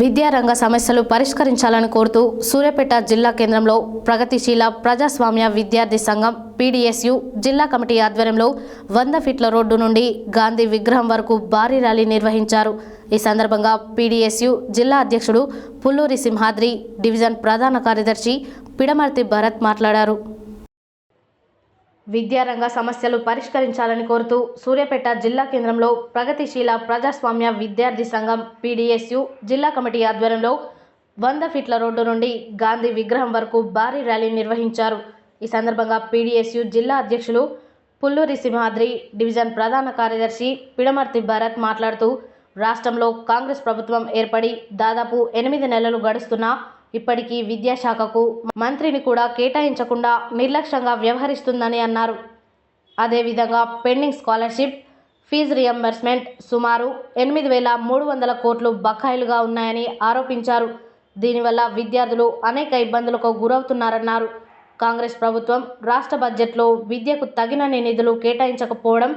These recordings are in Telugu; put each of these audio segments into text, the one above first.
విద్యారంగ సమస్యలు పరిష్కరించాలని కోరుతూ సూర్యాపేట జిల్లా కేంద్రంలో ప్రగతిశీల ప్రజాస్వామ్య విద్యార్థి సంఘం పీడీఎస్యు జిల్లా కమిటీ ఆధ్వర్యంలో 100 ఫీట్ల రోడ్డు నుండి గాంధీ విగ్రహం వరకు భారీ ర్యాలీ నిర్వహించారు। ఈ సందర్భంగా పీడీఎస్యు జిల్లా అధ్యక్షుడు పుల్లూరి సింహాద్రి, డివిజన్ ప్రధాన కార్యదర్శి పిడమర్తి భరత్ మాట్లాడారు। విద్యారంగ సమస్యలు పరిష్కరించాలని కోరుతూ సూర్యాపేట జిల్లా కేంద్రంలో ప్రగతిశీల ప్రజాస్వామ్య విద్యార్థి సంఘం పీడీఎస్యు జిల్లా కమిటీ ఆధ్వర్యంలో 100 ఫీట్ల రోడ్డు నుండి గాంధీ విగ్రహం వరకు భారీ ర్యాలీ నిర్వహించారు। ఈ సందర్భంగా పీడీఎస్యు జిల్లా అధ్యక్షులు పుల్లూరి సింహాద్రి, డివిజన్ ప్రధాన కార్యదర్శి పిడమర్తి భరత్ మాట్లాడుతూ రాష్ట్రంలో కాంగ్రెస్ ప్రభుత్వం ఏర్పడి దాదాపు 8 నెలలు గడుస్తున్నా ఇప్పటికీ విద్యాశాఖకు మంత్రిని కూడా కేటాయించకుండా నిర్లక్ష్యంగా వ్యవహరిస్తుందని అన్నారు। అదేవిధంగా పెండింగ్ స్కాలర్షిప్, ఫీజు రియంబర్స్మెంట్ సుమారు 8,300 కోట్లు బకాయిలుగా ఉన్నాయని ఆరోపించారు। దీనివల్ల విద్యార్థులు అనేక ఇబ్బందులకు గురవుతున్నారన్నారు। కాంగ్రెస్ ప్రభుత్వం రాష్ట్ర బడ్జెట్లో విద్యకు తగినన్ని నిధులు కేటాయించకపోవడం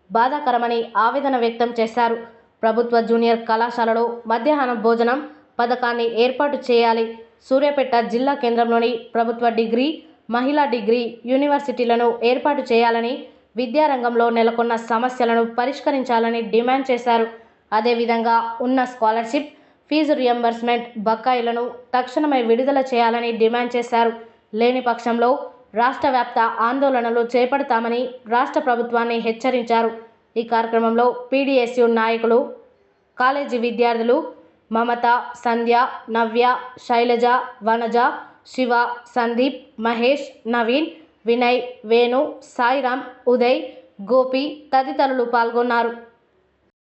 బాధాకరమని ఆవేదన వ్యక్తం చేశారు। ప్రభుత్వ జూనియర్ కళాశాలలో మధ్యాహ్న భోజనం పథకాన్ని ఏర్పాటు చేయాలి। సూర్యాపేట జిల్లా కేంద్రంలోని ప్రభుత్వ డిగ్రీ, మహిళా డిగ్రీ యూనివర్సిటీలను ఏర్పాటు చేయాలని, విద్యారంగంలో నెలకొన్న సమస్యలను పరిష్కరించాలని డిమాండ్ చేశారు। అదేవిధంగా ఉన్న స్కాలర్షిప్, ఫీజు రియంబర్స్మెంట్ బకాయిలను తక్షణమే విడుదల చేయాలని డిమాండ్ చేశారు। లేని పక్షంలో రాష్ట్ర వ్యాప్త ఆందోళనలు చేపడతామని రాష్ట్ర ప్రభుత్వాన్ని హెచ్చరించారు। ఈ కార్యక్రమంలో పీడీఎస్యు నాయకులు, కాలేజీ విద్యార్థులు మమత, సంధ్య, నవ్య, శైలజ, వనజ, శివ, సందీప్, మహేష్, నవీన్, వినయ్, వేణు, సాయిరామ్, ఉదయ్, గోపి తదితరులు పాల్గొన్నారు।